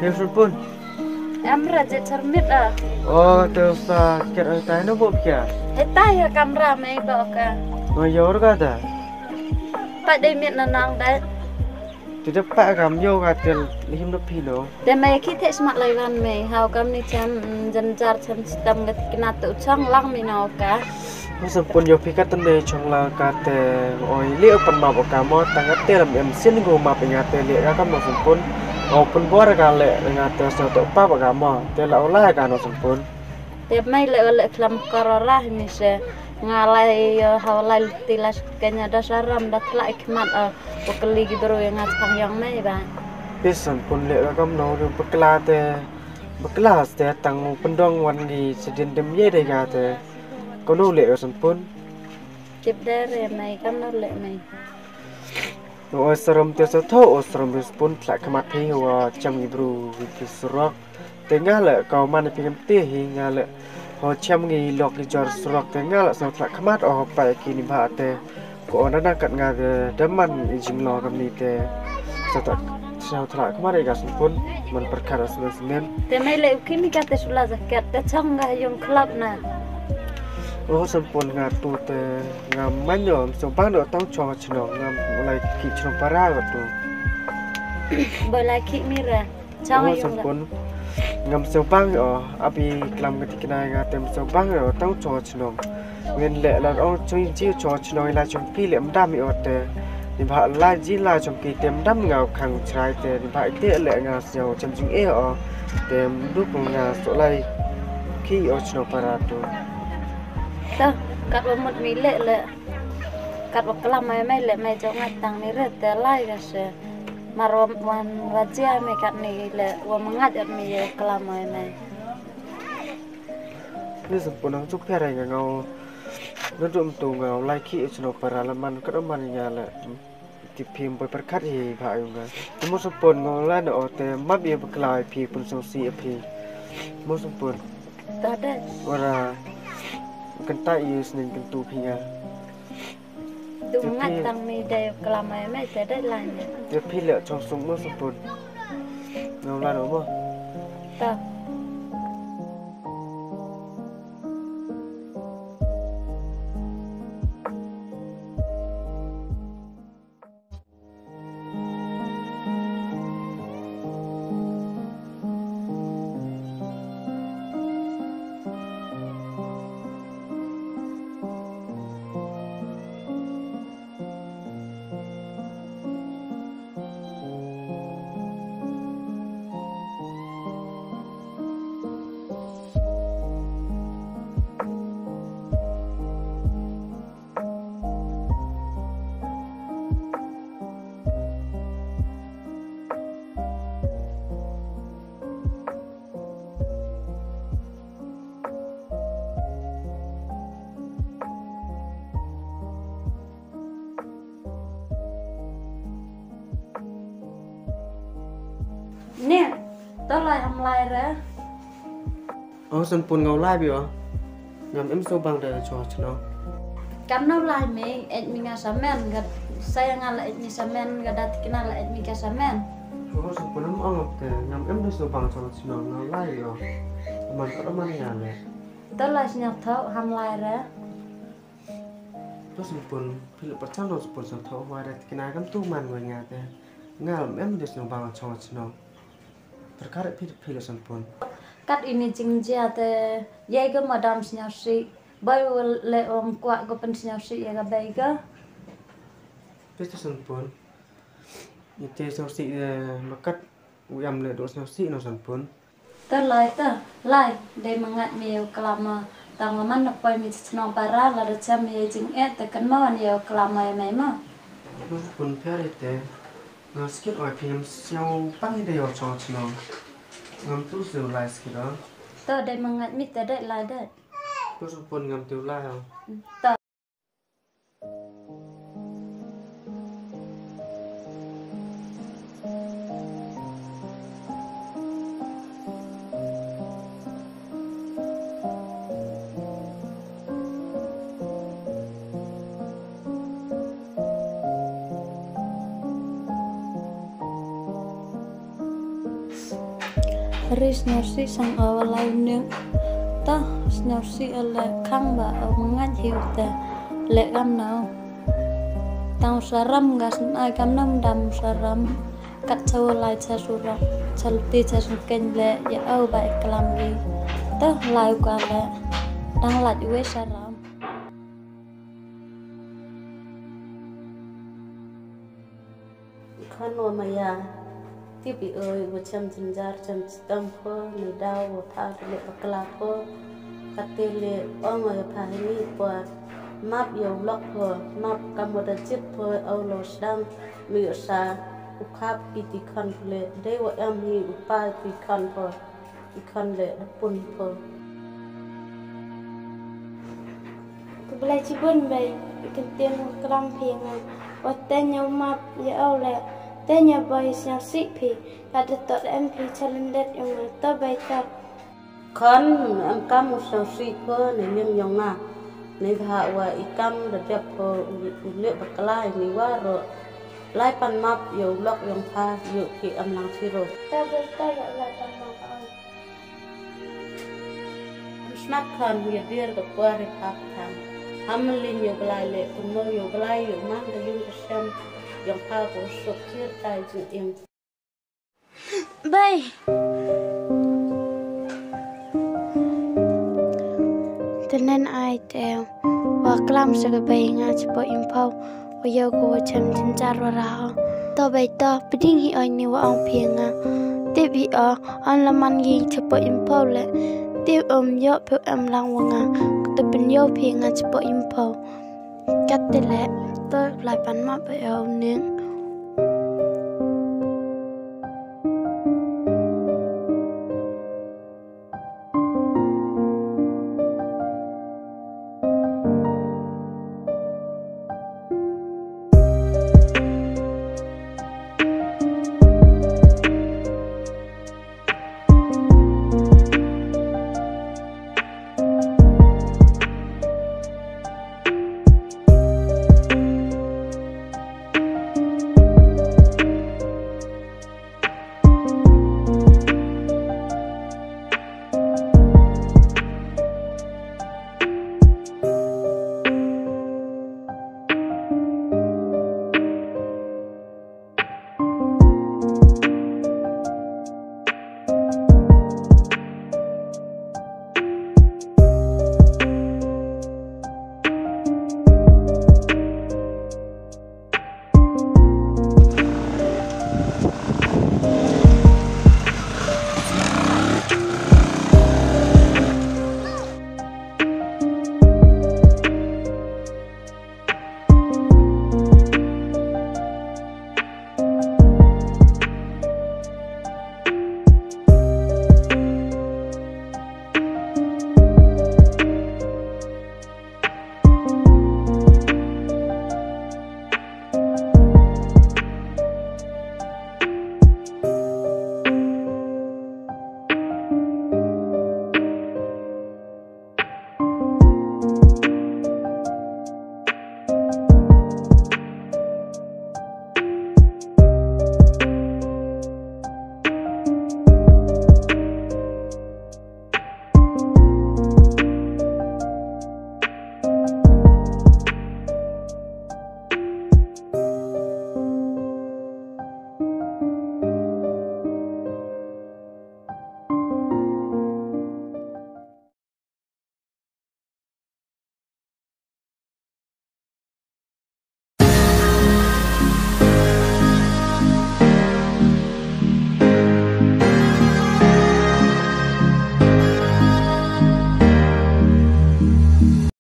Hiệp sân pun. Em ra chết cermit à. Terus kira tayo na po kya. Tay ya camera mấy bọc à. Ngayor ka da. Tại đây miệng là nong đấy. Tidak pak kam yo ka tel lihim na pino. Để mày khi thế smart lại van mày hao cam ni chan dân jar chan sistem cái kena tự chang lang mi nào cả. Sân pun yo pikat tende chong la ka te oi li open map ka mo tangat te lam em sin go map nga te li ka kam sân pun. Open bor ka le nga te so to pa ka mo te la ola ka no sân pun. Để mày lại làm corora mi se ngalai hao lai tilas kenya dasaram dat lại kemat pokeli gibro yang ngats yang mai ba. Sân pun le ka kam no bekla te tang pendong wan gi sedin dem ye de ga te. Kono le sân pun. Tiếp đây rồi mày cam nó lệ mày. Oi seram te so tho seram pun tla kemat phi wa cham gibru ki surok. Tengah le kau mana pingam te hinga le ho cham ngi lok ki jor surok tengah le so tla kemat o pa ki ni ba te ko na na kat nga daman ijing lo kam ni te so tla kemat ga sun pun man perkara semen. Te mày lệ kimi kate sula zakat te chang ga yung club na. Sempun nga tu te ngam manyo so bang do tang cho chno ngam lai ki chno para ga tu. Bởi lại khi mi ra chang ga yung sempun ngam so bang abi klam ga tikna ga tem so bang do tang cho chno. Nguyên lệ là ông chơi chi cho chno la chom pi lem dam mi ote. Ni ba la ji la chom ki tem dam ngau khang chrai te ni ba te lệ nga so cham jing e tem du nga so lai ki chno para tu. Tao cắt vào một mí lệ cắt vào cái làm mày lệ mày cho ngay tăng này rất là lai cả sẽ mà rồi mình và chia mày cắt này lệ và mình ngắt được mày cái làm mày Ini sempurna untuk pera yang ngau nudum tu ngau laki itu para laman kedaman nyala tipim berkat hi bayunga. Temu sempurna ngau la no te map ia berkelai pi pun sosi api. Temu sempurna. Tade. Ora kenta ia senin kentu pinga. Dung ngắt tăng mi đây cái làm mày sẽ đấy lại nè. Dia pilih trong sung temu sempurna. Ngau la no mo. Tao. Nè, tao lại làm lại rồi. Sempurna ngau la bio. Ngam em so bang de cho chno. Kan nó lại mày, em mình samen, gak saya ngalah em samen, gak dat kenal em mình samen. Sempurna mo ang te ngam em do so bang cho chno ngau la bio. Man kedaman nyala. Tao lại nhặt thau làm lại rồi. Terus pun pilih percaya pun tahu wadah kena kan tu man wanya teh ngal em des no bang chong chno perkara pilih sampun Cắt ini jingja te yai ga madam snyasi bai le om kwa go pen snyasi ya ga bai ga pesta sampun ite so si makat uyam le do so si no sampun ta lai de mangat meo kalama tang man nak pai mi sno para la de cham ye jing e te kan ma ni yo kalama mai ma pun pare te ngam skit oi pim siau pang de yo chong chno ngam tu su lai skit đó ta de mangat mi te de lai de terus pun ngam tu lai ta ris nasi sang awalai nương ta nasi ale khang ba mengat hiu ta le gam nào tao saram gas ai cam nam dam saram kat chaw lai cha surang chalti cha ken le ya au ba kalam ri ta lai ka le đang lạch we saram khano maya tipi ơi vô chăm jinjar chăm tâm phơ người đau vô tha lệ bakla phơ kate lệ ong ơi phai ni qua map yo lok phơ map kamoda chip phơ au lo sang mi sa ukap iti khan lệ de wa am hi upai pi khan phơ ikhan lệ pun phơ Belai cibun bay ikan keram piangan. Watanya map ya oleh. Tanya bay siang sipi. Ada tot MP calendet yang mata bay tak. khan am kam usau si phơ ne lim yong na ne tha wa ikam da dep phơ le bakla ni wa ro lai pan map yo lok yong tha yo ki am lang si ro Tak bay tak ya lai tamang ay. snap khan ya dir ko kwa re khap tham hamlin yo glai le kuno yo glai yo mang da yum ka sem yong pha ko sok thir tai ju im Bay. Tenen ai teo. Wa klam sa bay nga chipo impau. Wa yo ko cham jinjar wa raho. To bay to peding hi oi ni wa ong pianga. Te bi an laman gi chipo impau le. Te yo pe am lang wa nga. Te pen yo pianga chipo impau. Kat te le to lai pan ma bay au neng.